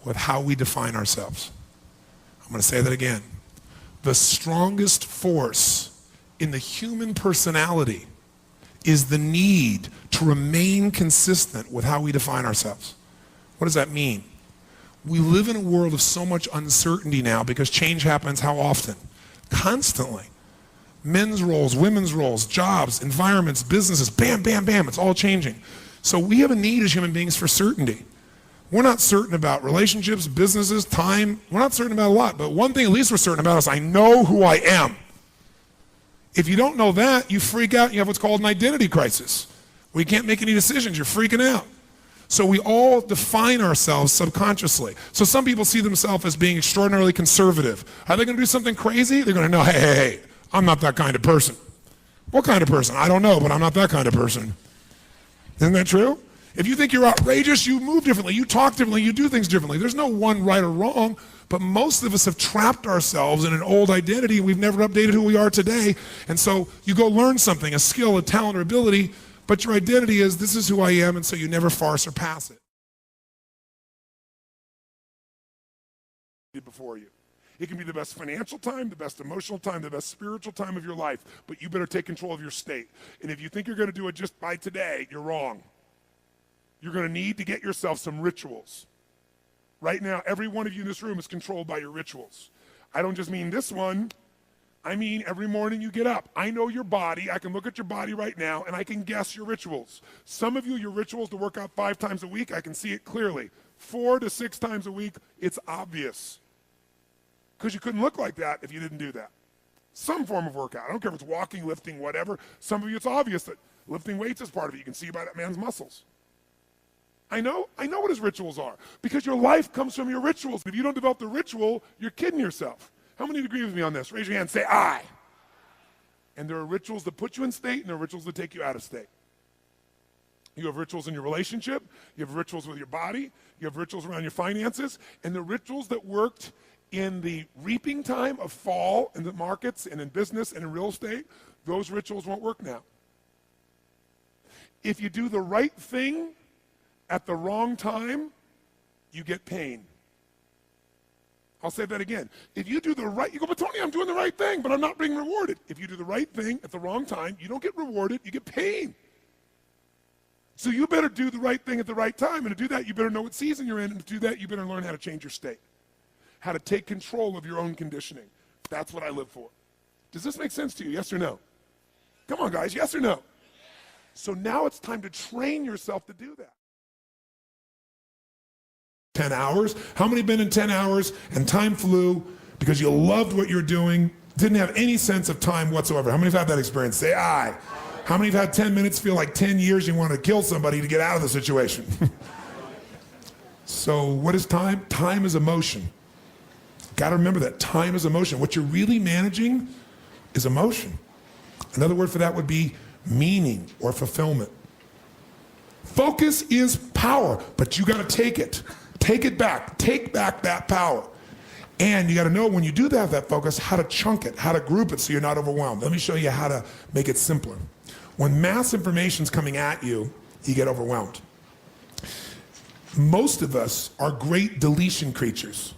with how we define ourselves. I'm going to say that again. The strongest force in the human personality is the need to remain consistent with how we define ourselves. What does that mean? We live in a world of so much uncertainty now because change happens how often? Constantly. Men's roles, women's roles, jobs, environments, businesses, bam, bam, bam, it's all changing. So we have a need as human beings for certainty. We're not certain about relationships, businesses, time. We're not certain about a lot, but one thing at least we're certain about is I know who I am. If you don't know that, you freak out and you have what's called an identity crisis. We can't make any decisions, you're freaking out. So we all define ourselves subconsciously. So some people see themselves as being extraordinarily conservative. Are they gonna do something crazy? They're gonna know, hey, I'm not that kind of person. What kind of person? I don't know, but I'm not that kind of person. Isn't that true? If you think you're outrageous, you move differently, you talk differently, you do things differently. There's no one right or wrong, but most of us have trapped ourselves in an old identity. We've never updated who we are today. And so you go learn something, a skill, a talent, or ability, but your identity is, this is who I am, and so you never far surpass it. Before you. It can be the best financial time, the best emotional time, the best spiritual time of your life, but you better take control of your state. And if you think you're gonna do it just by today, you're wrong. You're gonna need to get yourself some rituals. Right now, every one of you in this room is controlled by your rituals. I don't just mean this one, I mean every morning you get up. I know your body, I can look at your body right now, and I can guess your rituals. Some of you, your rituals to work out 5 times a week, I can see it clearly. 4 to 6 times a week, it's obvious. Because you couldn't look like that if you didn't do that. Some form of workout, I don't care if it's walking, lifting, whatever. Some of you, it's obvious that lifting weights is part of it. You can see by that man's muscles. I know what his rituals are, because your life comes from your rituals. If you don't develop the ritual, you're kidding yourself. How many agree with me on this? Raise your hand, say I. And there are rituals that put you in state, and there are rituals that take you out of state. You have rituals in your relationship, you have rituals with your body, you have rituals around your finances, and the rituals that worked in the reaping time of fall in the markets and in business and in real estate, those rituals won't work now. If you do the right thing at the wrong time, you get pain. I'll say that again. If you do the right, you go, but Tony, I'm doing the right thing, but I'm not being rewarded. If you do the right thing at the wrong time, you don't get rewarded, you get pain. So you better do the right thing at the right time, and to do that, you better know what season you're in, and to do that, you better learn how to change your state, how to take control of your own conditioning. That's what I live for. Does this make sense to you, yes or no? Come on, guys, yes or no? So now it's time to train yourself to do that. 10 hours? How many have been in 10 hours and time flew because you loved what you're doing, didn't have any sense of time whatsoever? How many have had that experience? Say aye. How many have had 10 minutes feel like 10 years you want to kill somebody to get out of the situation? So what is time? Time is emotion. Got to remember that time is emotion. What you're really managing is emotion. Another word for that would be meaning or fulfillment. Focus is power, but you got to take it. Take it back. Take back that power. And you got to know when you do have that focus, how to chunk it, how to group it so you're not overwhelmed. Let me show you how to make it simpler. When mass information's coming at you, you get overwhelmed. Most of us are great deletion creatures.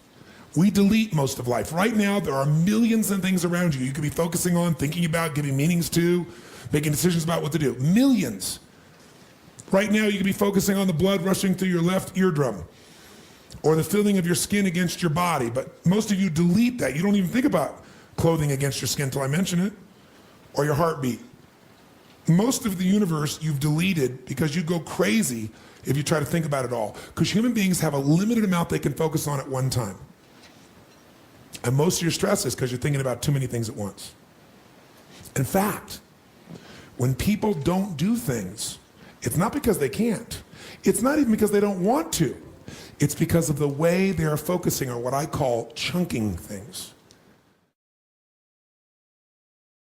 We delete most of life. Right now, there are millions of things around you could be focusing on, thinking about, giving meanings to, making decisions about what to do. Millions. Right now, you could be focusing on the blood rushing through your left eardrum or the feeling of your skin against your body. But most of you delete that. You don't even think about clothing against your skin until I mention it, or your heartbeat. Most of the universe you've deleted because you go crazy if you try to think about it all. Because human beings have a limited amount they can focus on at one time. And most of your stress is because you're thinking about too many things at once. In fact, when people don't do things, it's not because they can't. It's not even because they don't want to. It's because of the way they are focusing on what I call chunking things.